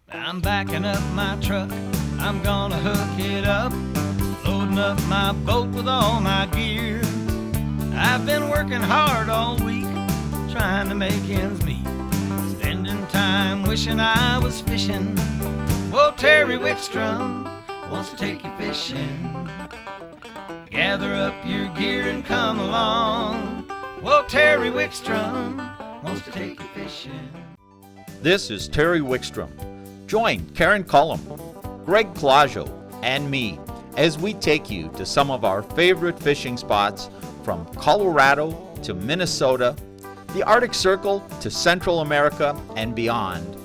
I'm backing up my truck, I'm gonna hook it up, loading up my boat with all my gear. I've been working hard all week, trying to make ends meet, spending time wishing I was fishing. Well, Terry Wickstrom wants to take you fishing. Gather up your gear and come along. Well, Terry Wickstrom wants to take you fishing. This is Terry Wickstrom. Join Karen Cullum, Greg Claudio, and me as we take you to some of our favorite fishing spots from Colorado to Minnesota, the Arctic Circle to Central America and beyond.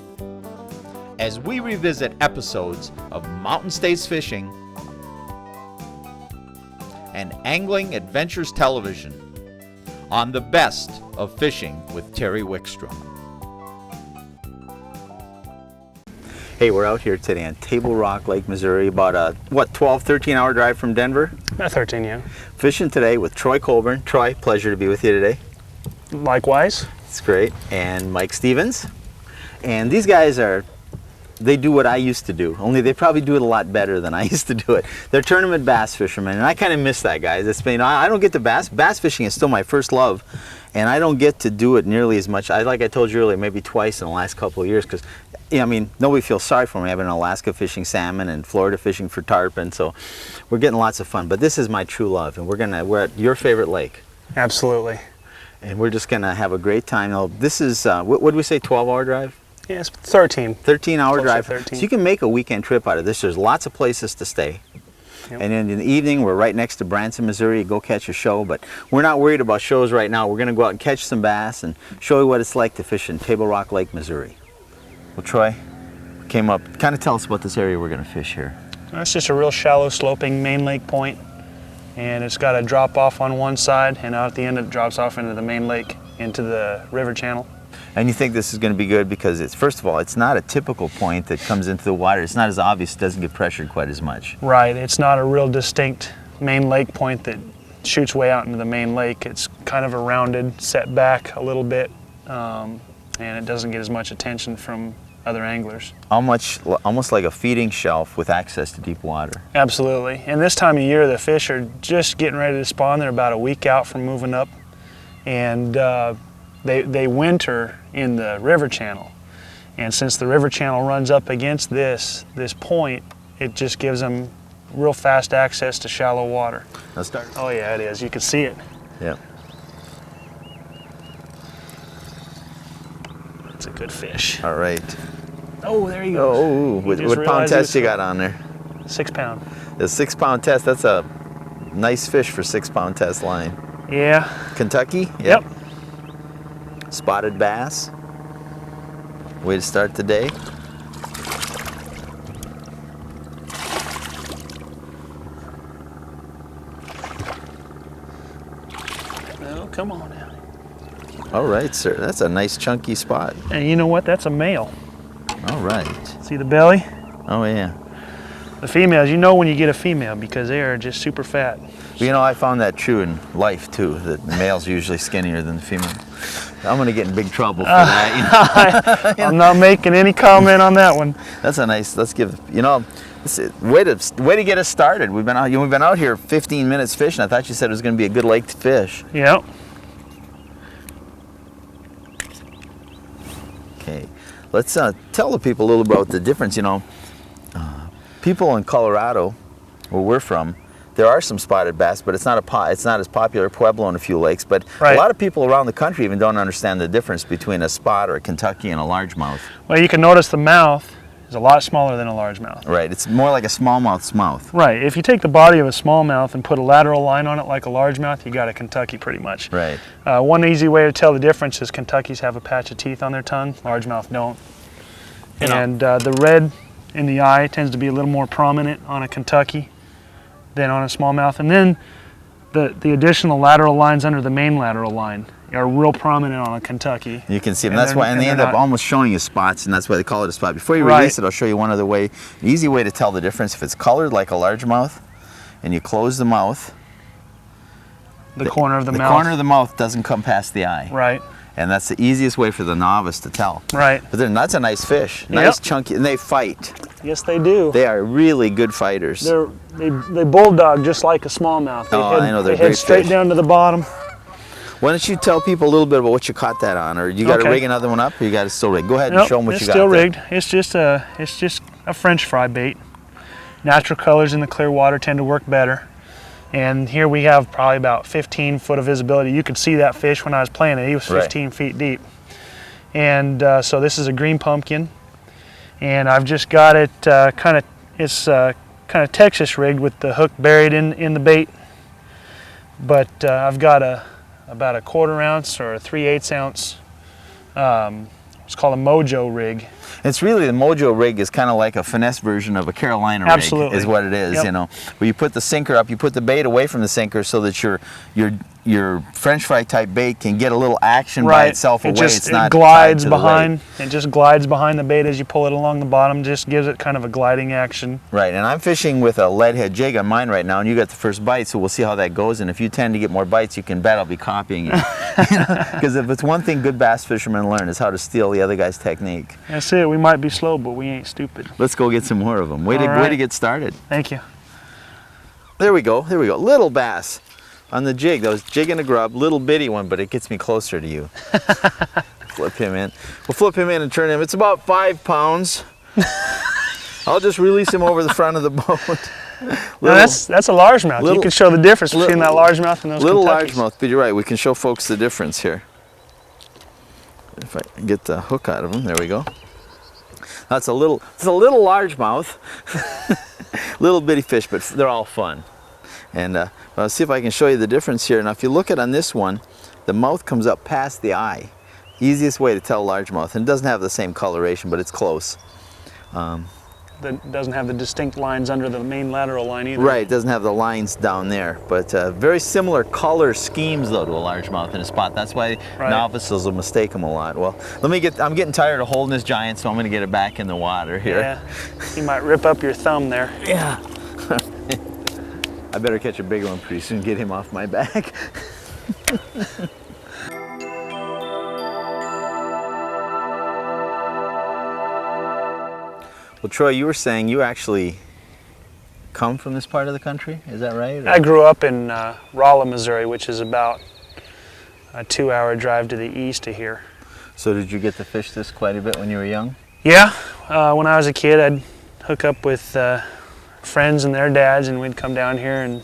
As we revisit episodes of Mountain States Fishing and Angling Adventures Television on the best of fishing with Terry Wickstrom. Hey, we're out here today on Table Rock Lake, Missouri, about a, 12, 13-hour drive from Denver? 13, yeah. Fishing today with Troy Coburn. Troy, pleasure to be with you today. Likewise. It's great. And Mike Stevens. And these guys they do what I used to do, only they probably do it a lot better than I used to do it. They're tournament bass fishermen, and I kind of miss that, guys. It's been, I don't get to bass fishing is still my first love, and I don't get to do it nearly as much. Like I told you earlier, maybe twice in the last couple of years, because I mean, nobody feels sorry for me. I've been in Alaska fishing salmon and Florida fishing for tarpon, so we're getting lots of fun. But this is my true love, and we're at your favorite lake. Absolutely. And we're just gonna have a great time. Now, this is what did we say? 12-hour drive? Yeah, it's 13. 13-hour drive. 13. So you can make a weekend trip out of this. There's lots of places to stay. Yep. And then in the evening, we're right next to Branson, Missouri. Go catch a show, but we're not worried about shows right now. We're gonna go out and catch some bass and show you what it's like to fish in Table Rock Lake, Missouri. Well, Troy came up. Kind of tell us about this area we're going to fish here. It's just a real shallow sloping main lake point, and it's got a drop off on one side, and out at the end it drops off into the main lake, into the river channel. And you think this is going to be good because it's, first of all, it's not a typical point that comes into the water. It's not as obvious. It doesn't get pressured quite as much. Right. It's not a real distinct main lake point that shoots way out into the main lake. It's kind of a rounded, set back a little bit, and it doesn't get as much attention from other anglers. Almost like a feeding shelf with access to deep water. Absolutely. And this time of year, the fish are just getting ready to spawn. They're about a week out from moving up, and they winter in the river channel. And since the river channel runs up against this point, it just gives them real fast access to shallow water. Let's start. Oh yeah, it is. You can see it. Yeah. It's a good fish. All right. Oh, there you go. Oh, what pound test you got on there? 6 pound. The 6 pound test, that's a nice fish for 6 pound test line. Yeah. Kentucky? Yep. Spotted bass. Way to start the day. Oh, come on now. All right, sir. That's a nice chunky spot. And you know what? That's a male. All right. See the belly? Oh, yeah. The females, you know when you get a female because they are just super fat. Well, you know, I found that true in life, too, that the male's usually skinnier than the female. I'm going to get in big trouble for that. I'm not making any comment on that one. That's a nice, let's give, you know, way to get us started. We've been out here 15 minutes fishing. I thought you said it was going to be a good lake to fish. Yep. Okay, let's tell the people a little about the difference. You know, people in Colorado, where we're from, there are some spotted bass, but it's not as popular. Pueblo and a few lakes, but right. A lot of people around the country even don't understand the difference between a spot or a Kentucky and a largemouth. Well, you can notice the mouth is a lot smaller than a largemouth. Right, it's more like a smallmouth's mouth. Right, if you take the body of a smallmouth and put a lateral line on it like a largemouth, you got a Kentucky pretty much. Right. One easy way to tell the difference is Kentuckies have a patch of teeth on their tongue, largemouth don't. And the red in the eye tends to be a little more prominent on a Kentucky than on a smallmouth. And then the additional lateral lines under the main lateral line are real prominent on a Kentucky. You can see them. That's why, and they end up almost showing you spots, and that's why they call it a spot. Before you Right. release it, I'll show you one other way, an easy way to tell the difference. If it's colored like a largemouth, and you close the mouth, The corner of the mouth. corner of the mouth doesn't come past the eye. Right. And that's the easiest way for the novice to tell. Right. But then that's a nice fish. Nice chunky, and they fight. Yes, they do. They are really good fighters. They bulldog just like a smallmouth. They I know, they're they head great straight fish. down to the bottom. Why don't you tell people a little bit about what you caught that on, or you got to rig another one up, or you got it still rigged? Go ahead and show them what you got. It's still rigged. It's just a French fry bait. Natural colors in the clear water tend to work better. And here we have probably about 15 foot of visibility. You could see that fish when I was playing it. He was 15 feet deep. And so this is a green pumpkin, and I've just got it kind of Texas rigged with the hook buried in the bait. But I've got about a 1/4 ounce or a 3/8 ounce. It's called a Mojo rig. It's really, the Mojo rig is kind of like a finesse version of a Carolina rig, is what it is. You know, where you put the sinker up, you put the bait away from the sinker so that your French fry type bait can get a little action by itself away. It glides behind. It just glides behind the bait as you pull it along the bottom. Just gives it kind of a gliding action. Right, and I'm fishing with a lead head jig on mine right now, and you got the first bite, so we'll see how that goes. And if you tend to get more bites, you can bet I'll be copying you. Because if it's one thing good bass fishermen learn, is how to steal the other guy's technique. That's it. We might be slow, but we ain't stupid. Let's go get some more of them. Way to get started. Thank you. There we go. There we go. Little bass on the jig. That was jigging a grub, little bitty one, but it gets me closer to you. Flip him in. We'll flip him in and turn him. It's about 5 pounds. I'll just release him over the front of the boat. No, that's a largemouth. You can show the difference between that largemouth and those little Kentuckys. largemouth, but you're right. We can show folks the difference here. If I can get the hook out of him, there we go. It's a little largemouth, little bitty fish, but they're all fun. And I'll see if I can show you the difference here. Now, if you look at on this one, the mouth comes up past the eye. Easiest way to tell largemouth, and it doesn't have the same coloration, but it's close. That doesn't have the distinct lines under the main lateral line either. Right, it doesn't have the lines down there, but very similar color schemes though to a largemouth in a spot. That's why novices will mistake them a lot. Well, I'm getting tired of holding this giant, so I'm going to get it back in the water here. Yeah, you might rip up your thumb there. Yeah. I better catch a bigger one pretty soon, get him off my back. Well, Troy, you were saying you actually come from this part of the country, is that right? I grew up in Rolla, Missouri, which is about a 2-hour drive to the east of here. So did you get to fish this quite a bit when you were young? Yeah, when I was a kid, I'd hook up with friends and their dads, and we'd come down here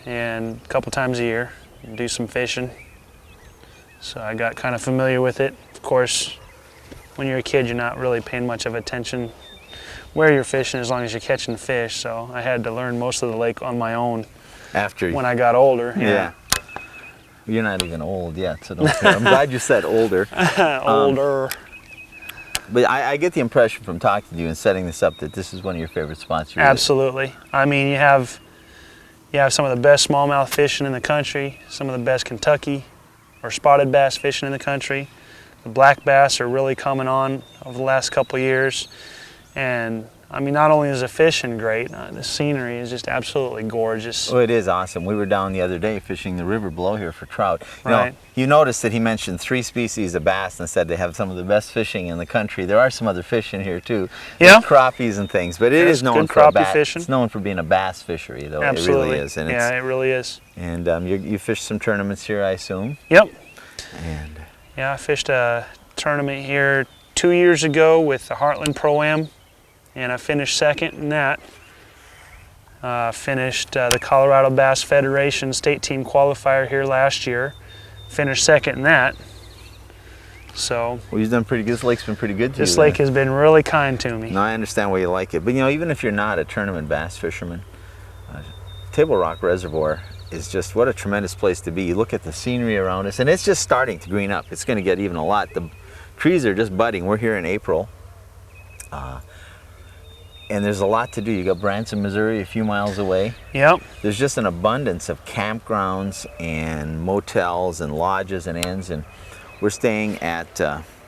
and a couple times a year and do some fishing. So I got kind of familiar with it. Of course, when you're a kid, you're not really paying much of attention where you're fishing as long as you're catching fish. So I had to learn most of the lake on my own when I got older. Yeah. You're not even old yet, so don't care. I'm glad you said older. Older. But I get the impression from talking to you and setting this up that this is one of your favorite spots. Absolutely. I mean, you have some of the best smallmouth fishing in the country, some of the best Kentucky or spotted bass fishing in the country. The black bass are really coming on over the last couple of years. And I mean, not only is the fishing great, the scenery is just absolutely gorgeous. Oh, it is awesome. We were down the other day fishing the river below here for trout. You noticed that he mentioned 3 species of bass and said they have some of the best fishing in the country. There are some other fish in here too. Yeah. Crappies and things, but it is known for crappie fishing. It's known for being a bass fishery, though. Absolutely. It really is. And it really is. And you fished some tournaments here, I assume? Yep. And yeah, I fished a tournament here 2 years ago with the Heartland Pro-Am, and I finished second in that. Finished the Colorado Bass Federation state team qualifier here last year. Finished second in that. So well, you've done pretty good. This lake's been pretty good to you. This lake has been really kind to me. No, I understand why you like it. But even if you're not a tournament bass fisherman, Table Rock Reservoir is just what a tremendous place to be. You look at the scenery around us, and it's just starting to green up. It's going to get even a lot. The trees are just budding. We're here in April. And there's a lot to do. You got Branson, Missouri, a few miles away. Yep. There's just an abundance of campgrounds and motels and lodges and inns. And we're staying at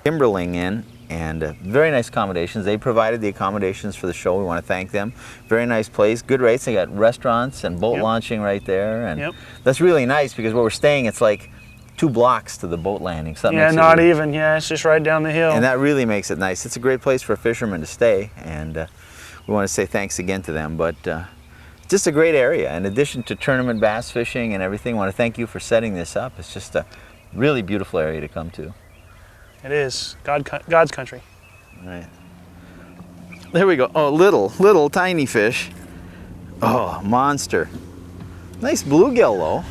Kimberling Inn, and very nice accommodations. They provided the accommodations for the show. We want to thank them. Very nice place, good rates. They got restaurants and boat launching right there. And that's really nice because where we're staying, it's like 2 blocks to the boat landing. So that Yeah, makes not it really, even. Yeah, it's just right down the hill. and that really makes it nice. It's a great place for a fisherman to stay, and we want to say thanks again to them. But just a great area. In addition to tournament bass fishing and everything, I want to thank you for setting this up. It's just a really beautiful area to come to. It is. God's country. All right. There we go. Oh, little tiny fish. Oh, monster. Nice bluegill though.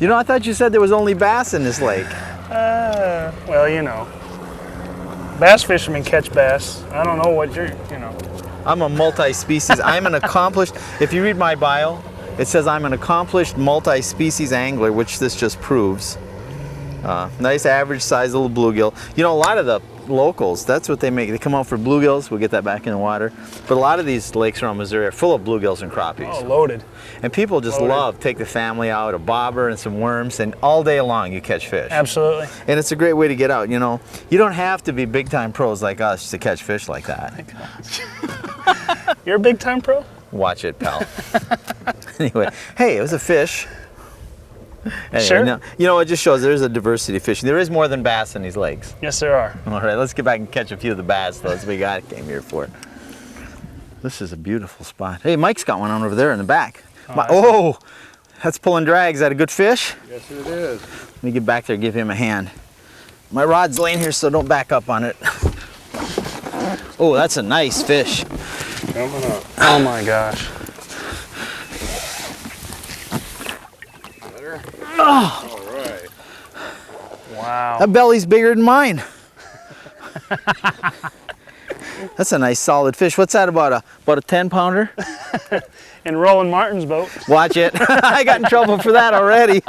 You know, I thought you said there was only bass in this lake. Well, you know, bass fishermen catch bass. I don't know what you're, you know. I'm a multi-species. I'm an accomplished, if you read my bio, it says I'm an accomplished multi-species angler, which this just proves. Nice average size little bluegill. You know, a lot of the locals, that's what they make. They come out for bluegills. We'll get that back in the water. But a lot of these lakes around Missouri are full of bluegills and crappies. Oh, loaded. And people just Loaded. love, take the family out, a bobber and some worms, and all day long you catch fish. Absolutely. And it's a great way to get out, you know. You don't have to be big time pros like us to catch fish like that. You're a big time pro? Watch it, pal. Anyway, hey, it was a fish. Anyway, Sure. now, you know, it just shows there's a diversity of fishing. There is more than bass in these lakes. Yes, there are. All right, let's get back and catch a few of the bass. That's what we came here for. This is a beautiful spot. Hey, Mike's got one on over there in the back. Oh, that's pulling drag. Is that a good fish? Yes, it is. Let me get back there and give him a hand. My rod's laying here, so don't back up on it. Oh, that's a nice fish. Coming up. Oh my gosh. Better? Oh, All right. Wow. that belly's bigger than mine. That's a nice solid fish. What's that, about a 10-pounder? In Roland Martin's boat. Watch it. I got in trouble for that already.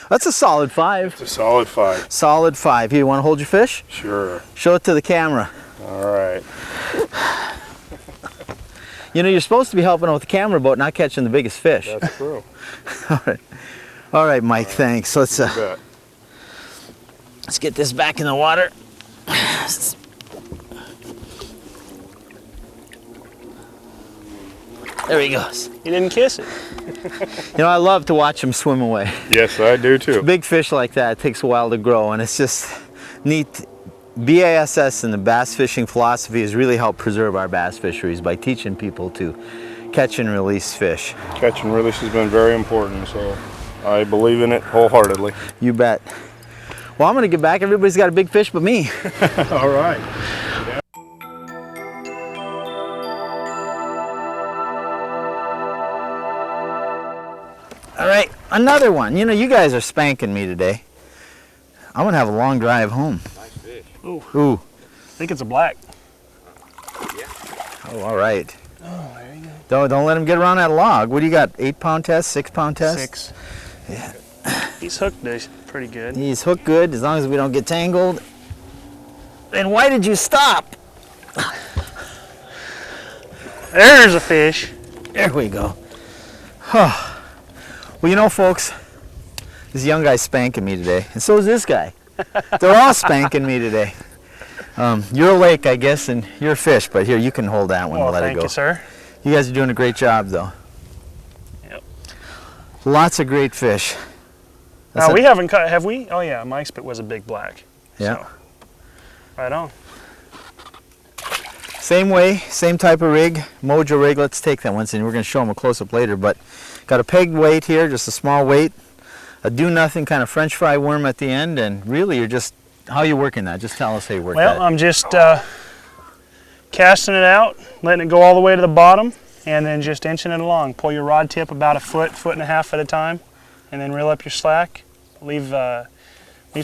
That's a solid 5. It's a solid 5. Solid 5. Here, you want to hold your fish? Sure. Show it to the camera. All right. You know, you're supposed to be helping out with the camera boat, not catching the biggest fish. That's true. All right, Mike, thanks. Let's You bet. get this back in the water. There he goes. You didn't kiss it. You know, I love to watch him swim away. Yes, I do too. Big fish like that, it takes a while to grow, and it's just neat. BASS and the bass fishing philosophy has really helped preserve our bass fisheries by teaching people to catch and release fish. Catch and release has been very important, so I believe in it wholeheartedly. You bet. Well, I'm gonna get back. Everybody's got a big fish but me. All right. All right, another one. You know, you guys are spanking me today. I'm gonna have a long drive home. Nice fish. Ooh. I think it's a black. Oh, all right. Oh, there you go. Don't let him get around that log. What do you got? 8-pound test, 6-pound test? 6. Yeah. He's hooked pretty good. He's hooked good as long as we don't get tangled. And why did you stop? There's a fish. There we go. Well, you know, folks, this young guy's spanking me today, and so is this guy. They're all spanking me today. You're a lake, I guess, and you're a fish, but here, you can hold that one Well, and let it thank go. you, sir. You guys are doing a great job, though. Yep. Lots of great fish. Now, we haven't caught, have we? Oh, yeah, Mike's bit was a big black. Yeah. So, right on. Same way, same type of rig, Mojo rig. Let's take that once, and we're going to show them a close-up later, but got a pegged weight here, just a small weight, a do-nothing kind of French fry worm at the end, and really you're just, how are you working that? Just tell us how you work Well, that. I'm just casting it out, letting it go all the way to the bottom, and then just inching it along. Pull your rod tip about a foot, 1.5 feet at a time, and then reel up your slack. Leave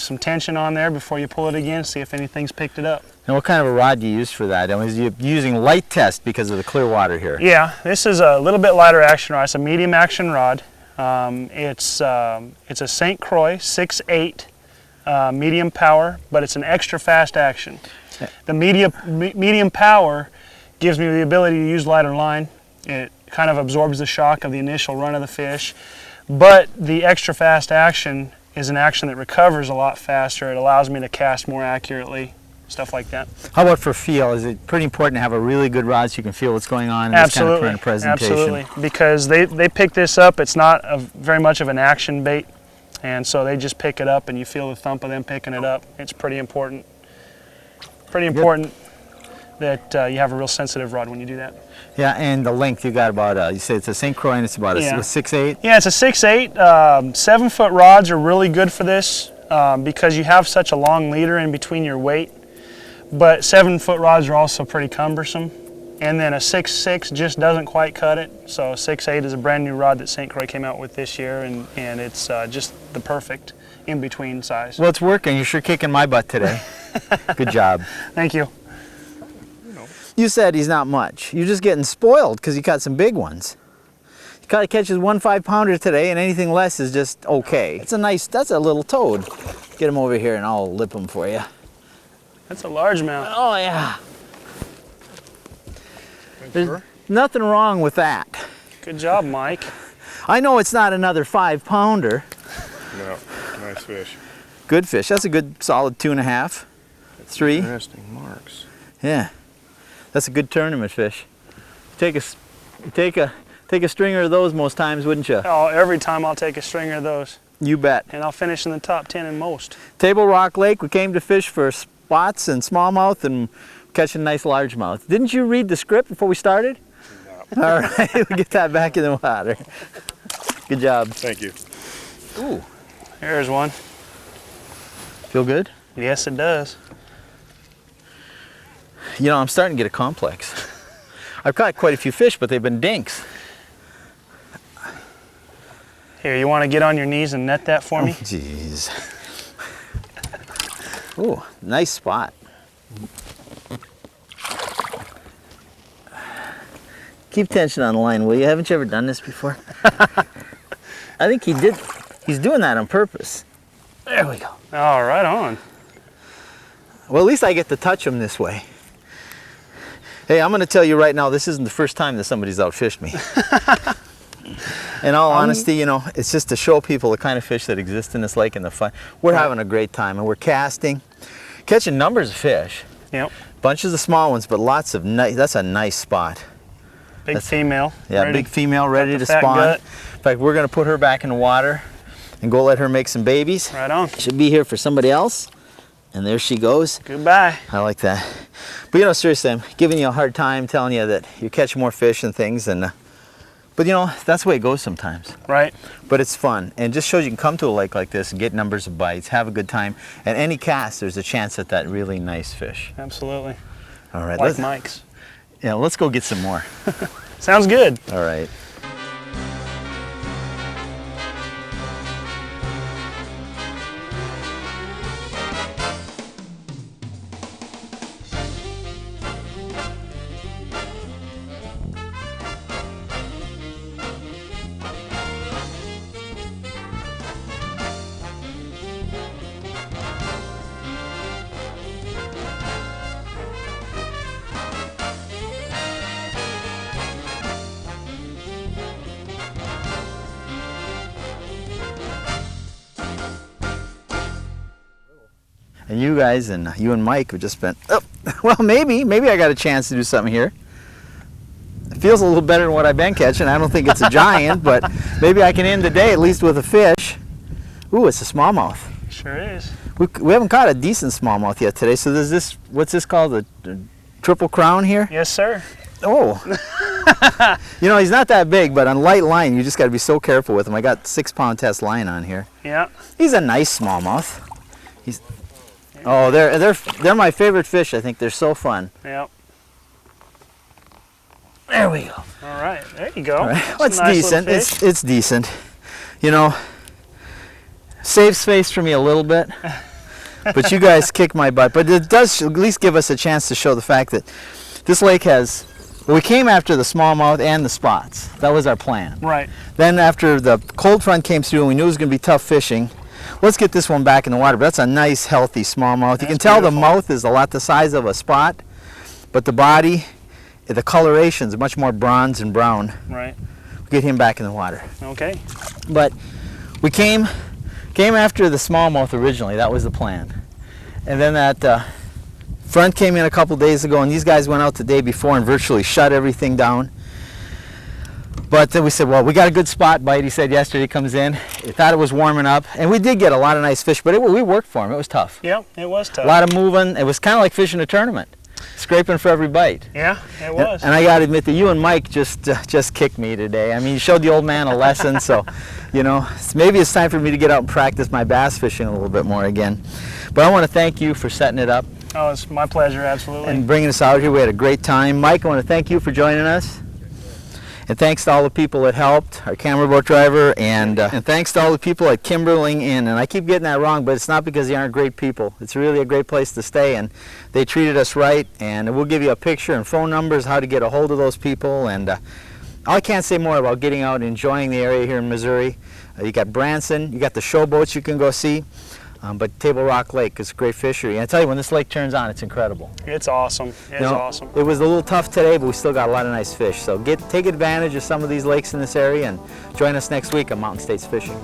some tension on there before you pull it again, see if anything's picked it up. And what kind of a rod do you use for that? I mean, is you using light test because of the clear water here? Yeah, this is a little bit lighter action rod. It's a medium action rod. It's a St. Croix 6.8 medium power, but it's an extra fast action. The medium power gives me the ability to use lighter line. It kind of absorbs the shock of the initial run of the fish, but the extra fast action is an action that recovers a lot faster. It allows me to cast more accurately, stuff like that. How about for feel? Is it pretty important to have a really good rod so you can feel what's going on in this kind of current presentation? Absolutely, because they pick this up. It's not very much of an action bait. And so they just pick it up and you feel the thump of them picking it up. It's pretty important. Pretty important that you have a real sensitive rod when you do that. Yeah, and the length, you got about, you say it's a St. Croix and it's about a 6'8"? Yeah, it's a 6'8". 7-foot rods are really good for this because you have such a long leader in between your weight. But 7-foot rods are also pretty cumbersome. And then a 6'6" just doesn't quite cut it. So a 6'8" is a brand new rod that St. Croix came out with this year, and it's just the perfect in-between size. Well, it's working. You're sure kicking my butt today. Good job. Thank you. You said he's not much. You're just getting spoiled because you caught some big ones. He catches 1 5-pounder today, and anything less is just okay. It's a nice, that's a little toad. Get him over here and I'll lip him for you. That's a largemouth. Oh yeah. There's nothing wrong with that. Good job, Mike. I know it's not another 5-pounder. No, nice fish. Good fish. That's a good solid 2.5, 3. Interesting marks. Yeah, that's a good tournament fish. Take a stringer of those most times, wouldn't you? Oh, every time I'll take a stringer of those. You bet. And I'll finish in the top 10 in most. Table Rock Lake, we came to fish for spots and smallmouth and catching nice largemouth. Didn't you read the script before we started? No. All right, we'll get that back in the water. Good job. Thank you. Ooh. There's one. Feel good? Yes, it does. You know, I'm starting to get a complex. I've caught quite a few fish, but they've been dinks. Here, you want to get on your knees and net that for me? Jeez. Ooh, nice spot. Keep tension on the line, will you? Haven't you ever done this before? I think he's doing that on purpose. There we go. Oh, right on. Well, at least I get to touch him this way. Hey, I'm going to tell you right now, this isn't the first time that somebody's outfished me. In all honesty, you know, it's just to show people the kind of fish that exist in this lake and the fun. We're having a great time, and we're casting, catching numbers of fish. Yep. Bunches of small ones, but lots of nice, that's a nice spot. Big female. Yeah, big female ready to fat spawn. gut. In fact, we're going to put her back in the water and go let her make some babies. Right on. Should be here for somebody else. And there she goes. Goodbye. I like that. But you know, seriously, I'm giving you a hard time telling you that you catch more fish and things. But you know, that's the way it goes sometimes. Right. But it's fun. And it just shows you can come to a lake like this and get numbers of bites, have a good time. And any cast, there's a chance at that really nice fish. Absolutely. All right. Like Mike's. Yeah, let's go get some more. Sounds good. All right. And you guys and you and Mike have just been, oh, well, maybe I got a chance to do something here. It feels a little better than what I've been catching. I don't think it's a giant, but maybe I can end the day at least with a fish. Ooh, it's a smallmouth. Sure is. We haven't caught a decent smallmouth yet today, so there's this, what's this called, the triple crown here? Yes, sir. Oh. You know, he's not that big, but on light line, you just got to be so careful with him. I got 6-pound test line on here. Yeah. He's a nice smallmouth. Oh, they're my favorite fish. I think they're so fun. Yep. There we go. All right, there you go. All right. That's Well, it's a nice decent. little fish. It's decent. You know, saves space for me a little bit, but you guys kick my butt. But it does at least give us a chance to show the fact that this lake has. Well, we came after the smallmouth and the spots. That was our plan. Right. Then after the cold front came through and we knew it was going to be tough fishing, let's get this one back in the water. But that's a nice, healthy smallmouth. You can tell the mouth is a lot the size of a spot, but the body, the coloration is much more bronze and brown. Right. We'll get him back in the water. Okay. But we came after the smallmouth originally. That was the plan. And then that front came in a couple days ago, and these guys went out the day before and virtually shut everything down. But then we said, well, we got a good spot bite. He said yesterday he comes in. He thought it was warming up, and we did get a lot of nice fish, but we worked for him. It was tough. Yeah, it was tough. A lot of moving. It was kind of like fishing a tournament, scraping for every bite. Yeah, it was. And I got to admit that you and Mike just kicked me today. I mean, you showed the old man a lesson, so, you know, maybe it's time for me to get out and practice my bass fishing a little bit more again. But I want to thank you for setting it up. Oh, it's my pleasure, absolutely. And bringing us out here. We had a great time. Mike, I want to thank you for joining us. And thanks to all the people that helped, our camera boat driver, and thanks to all the people at Kimberling Inn. And I keep getting that wrong, but it's not because they aren't great people. It's really a great place to stay, and they treated us right. And we'll give you a picture and phone numbers, how to get a hold of those people. And I can't say more about getting out and enjoying the area here in Missouri. You got Branson, you got the show boats you can go see. But Table Rock Lake is a great fishery. And I tell you, when this lake turns on, it's incredible. It's awesome. It's awesome. It was a little tough today, but we still got a lot of nice fish. So take advantage of some of these lakes in this area and join us next week on Mountain States Fishing.